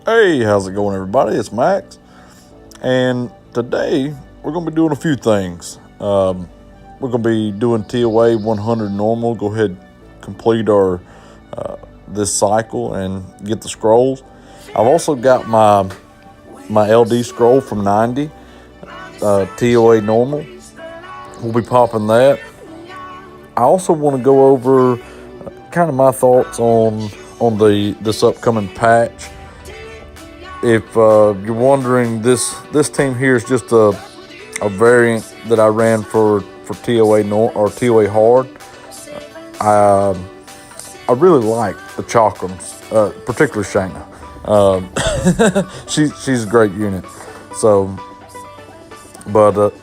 Hey, how's it going, everybody? It's Max, and today we're going to be doing a few things. We're going to be doing TOA 100 normal. Go ahead, complete our this cycle and get the scrolls. I've also got my LD scroll from 90 TOA normal. We'll be popping that. I also want to go over kind of my thoughts on this upcoming patch. If you're wondering, this team here is just a variant that I ran for TOA or TOA hard. I really like the Chakrams, particularly Shayna. She's a great unit. So, but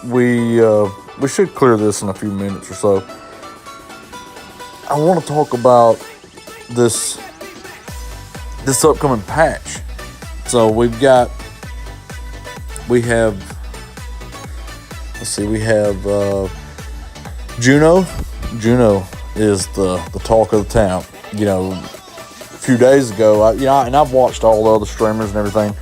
we should clear this in a few minutes or so. I want to talk about this upcoming patch. So we have Juno. Juno is the talk of the town. You know, a few days ago, and I've watched all the other streamers and everything.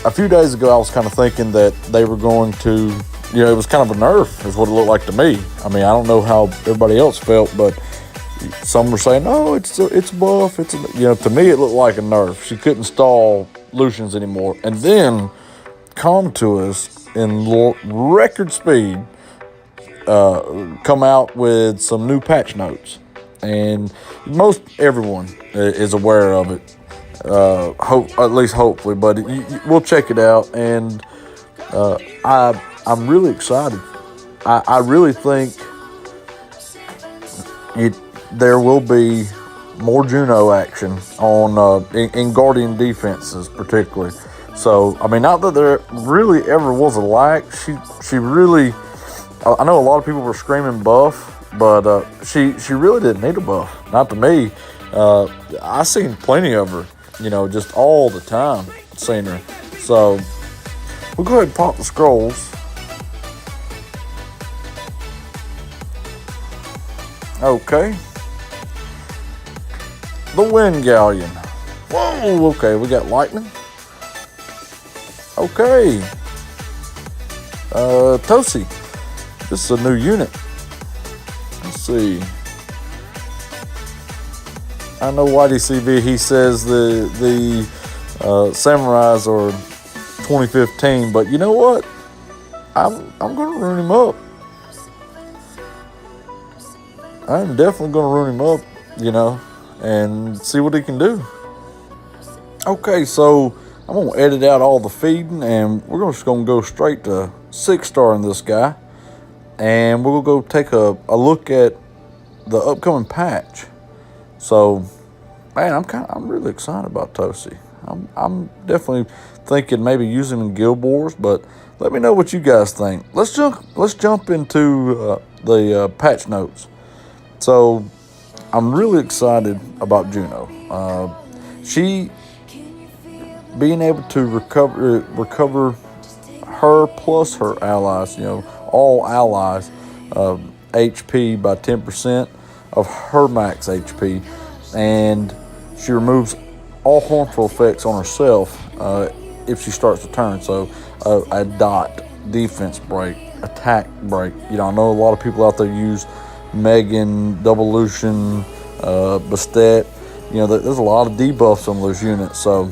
A few days ago, I was kind of thinking that they were going to, it was kind of a nerf, is what it looked like to me. I mean, I don't know how everybody else felt, but some were saying, no, it's a buff. To me, it looked like a nerf. She couldn't stall Lucians anymore. And then come to us in record speed, come out with some new patch notes. And most everyone is aware of it, at least hopefully. But we'll check it out. And I'm really excited. I really think there will be more Juno action on in Guardian defenses, particularly. So, I mean, not that there really ever was a lack. She really, I know a lot of people were screaming buff, but she really didn't need a buff. Not to me. I seen plenty of her, just all the time. Seen her. So, we'll go ahead and pop the scrolls. Okay. The Wind Galleon. Whoa, okay, we got lightning. Okay. Tosi. This is a new unit. Let's see. I know YDCV, he says the Samurais are 2015, but you know what? I'm gonna run him up. I'm definitely gonna run him up, and see what he can do. Okay, so I'm going to edit out all the feeding, and we're just going to go straight to 6-star in this guy. And we'll go take a look at the upcoming patch. So, man, I'm really excited about Tosi. I'm definitely thinking maybe use him in Guild Wars, but let me know what you guys think. Let's jump into the patch notes. So, I'm really excited about Juno. She being able to recover her plus her allies, all allies, HP by 10% of her max HP, and she removes all harmful effects on herself if she starts the turn. So a dot, defense break, attack break. I know a lot of people out there use Megan, Double Lucian, Bastet. There's a lot of debuffs on those units, so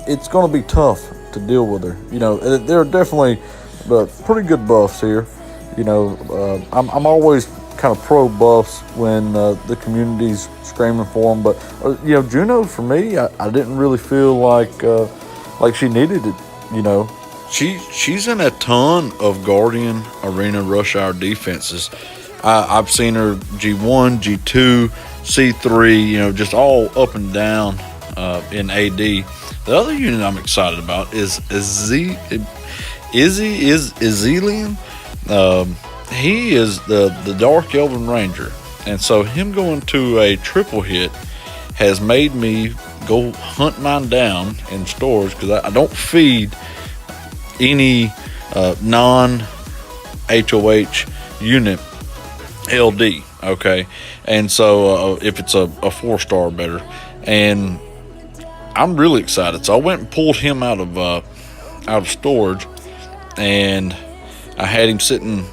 it's going to be tough to deal with her. There are definitely pretty good buffs here. I'm always kind of pro buffs when the community's screaming for them, but Juno, for me, I didn't really feel like she needed it. She's in a ton of Guardian Arena Rush Hour defenses. I've seen her G1, G2, C3, just all up and down in AD. The other unit I'm excited about is Izyliam. He is the Dark Elven Ranger. And so him going to a triple hit has made me go hunt mine down in stores, because I don't feed any non-HOH unit LD, okay? And so if it's a 4-star better. and I'm really excited. So I went and pulled him out of storage, and I had him sitting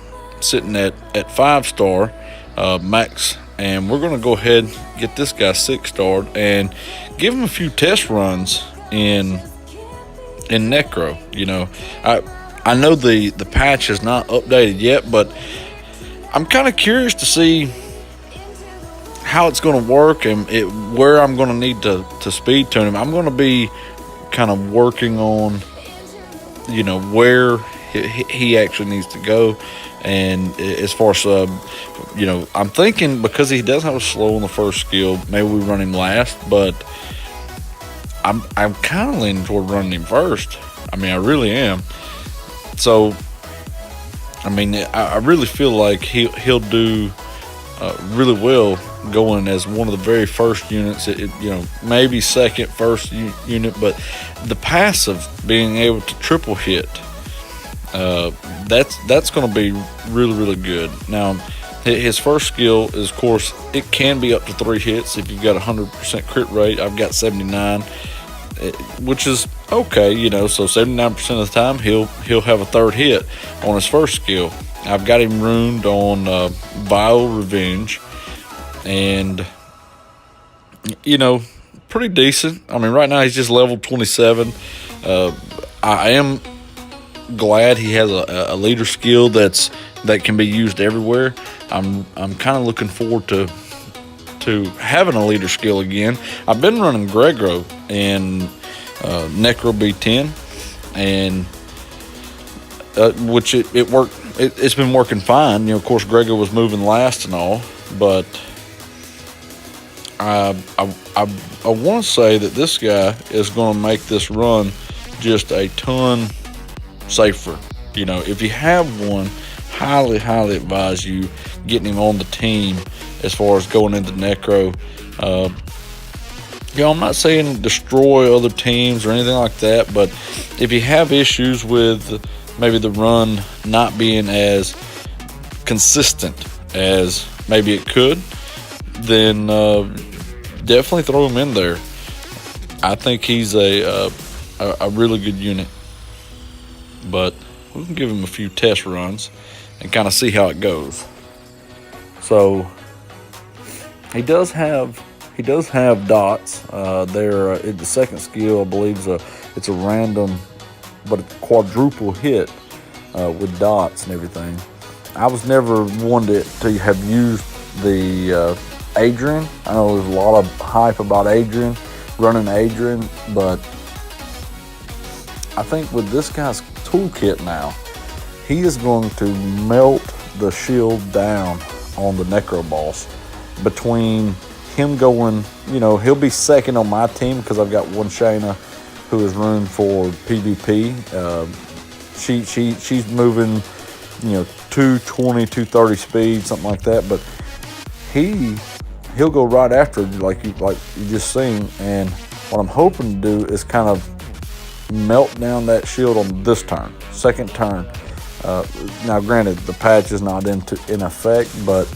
at 5-star max, and we're going to go ahead and get this guy 6-starred and give him a few test runs in Necro. You know, I know the patch is not updated yet, but I'm kind of curious to see how it's going to work and where I'm going to need to speed tune him. I'm going to be kind of working on, you know, where he actually needs to go. And as far as, you know, I'm thinking because he does have a slow on the first skill, maybe we run him last, but I'm kind of leaning toward running him first. I mean, I really am. So, I mean, I really feel like he'll do really well going as one of the very first units. You know, maybe second, first unit, but the passive being able to triple hit, that's going to be really, really good. Now, his first skill is, of course, it can be up to 3 hits if you've got 100% crit rate. I've got 79, which is okay, you know. So 79% of the time he'll have a 3rd hit on his first skill. I've got him ruined on Vile Revenge, and you know, pretty decent. I mean, right now he's just level 27. I am glad he has a leader skill that can be used everywhere. I'm kind of looking forward to having a leader skill again. I've been running Gregro in Necro B10, and which it worked. It's been working fine. You know, of course, Gregor was moving last and all, but I want to say that this guy is going to make this run just a ton safer. You know, if you have one, highly advise you getting him on the team as far as going into Necro. You know, I'm not saying destroy other teams or anything like that, but if you have issues with maybe the run not being as consistent as maybe it could, then definitely throw him in there. I think he's a really good unit, but we can give him a few test runs and kind of see how it goes. So he does have dots. There, the second skill, I believe, it's a random, but it's quadruple hit with dots and everything. I was never one to have used the Adrian. I know there's a lot of hype about running Adrian, but I think with this guy's toolkit now, he is going to melt the shield down on the Necro boss. Between him going, you know, he'll be second on my team because I've got one Shayna who is running for PvP. She's moving, you know, 220, 230 speed, something like that. But he'll go right after like you just seen. And what I'm hoping to do is kind of melt down that shield on this turn, second turn. Now, granted, the patch is not in effect, but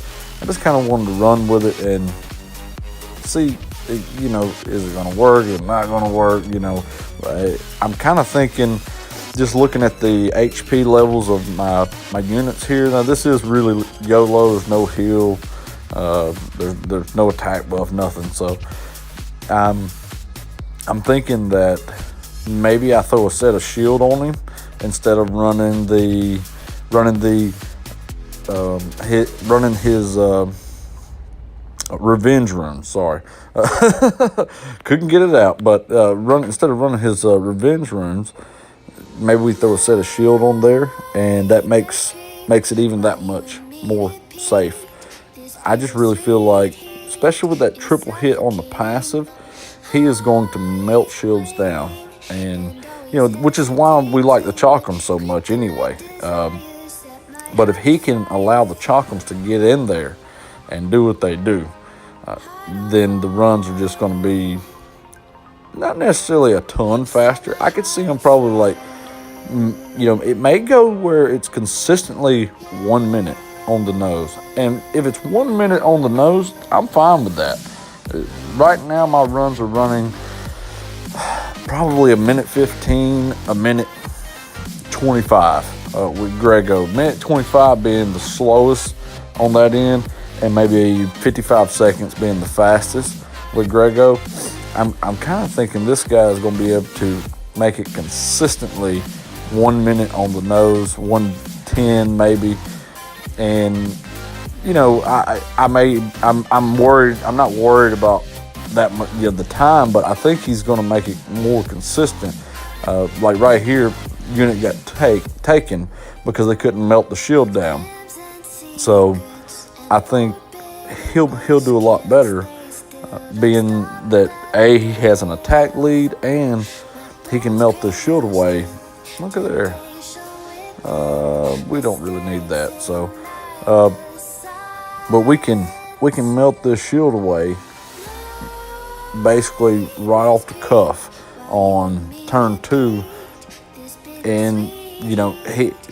I just kind of wanted to run with it and see, you know, is it going to work? Is it not going to work? You know, I'm kind of thinking, just looking at the HP levels of my units here. Now, this is really YOLO. There's no heal. There's no attack buff, nothing. So, I'm thinking that maybe I throw a set of shield on him instead of running his revenge run. Sorry, couldn't get it out. But instead of running his revenge runs, maybe we throw a set of shield on there, and that makes it even that much more safe. I just really feel like, especially with that triple hit on the passive, he is going to melt shields down, and you know, which is why we like the Chakrams so much anyway. But if he can allow the Chakrams to get in there and do what they do, then the runs are just going to be not necessarily a ton faster. I could see him probably like, you know, it may go where it's consistently 1 minute on the nose. And if it's 1 minute on the nose, I'm fine with that. Right now my runs are running probably a minute 15, a minute 25 with Grego. Minute 25 being the slowest on that end, and maybe 55 seconds being the fastest with Grego. I'm kind of thinking this guy is going to be able to make it consistently 1 minute on the nose, 1:10 maybe, and you know, I'm worried. I'm not worried about that much, the time, but I think he's going to make it more consistent. Like right here, unit got taken because they couldn't melt the shield down. So I think he'll do a lot better, being that he has an attack lead and he can melt the shield away. Look at there. We don't really need that. So, but we can melt this shield away basically right off the cuff on turn 2, and you know,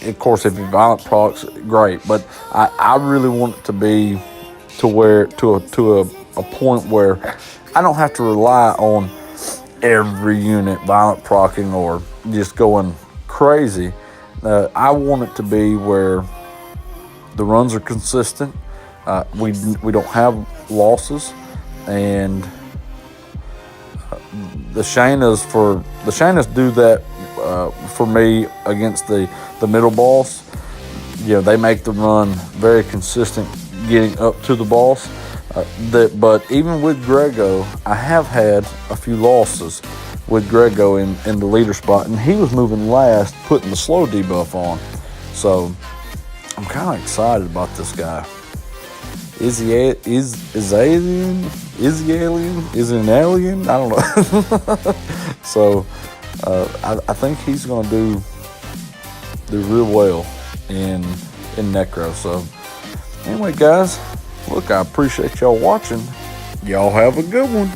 of course if he violent procs, great, but I really want it to be to a point where I don't have to rely on every unit violent procking or just going crazy. I want it to be where the runs are consistent. We don't have losses, and the Shaynas do that for me against the middle boss. You know, they make the run very consistent getting up to the boss. But even with Grego, I have had a few losses with Grego in the leader spot, and he was moving last, putting the slow debuff on. So I'm kind of excited about this guy. Izyliam? Is it an alien? I don't know. So I think he's going to do real well in Necro. So anyway, guys, look, I appreciate y'all watching. Y'all have a good one.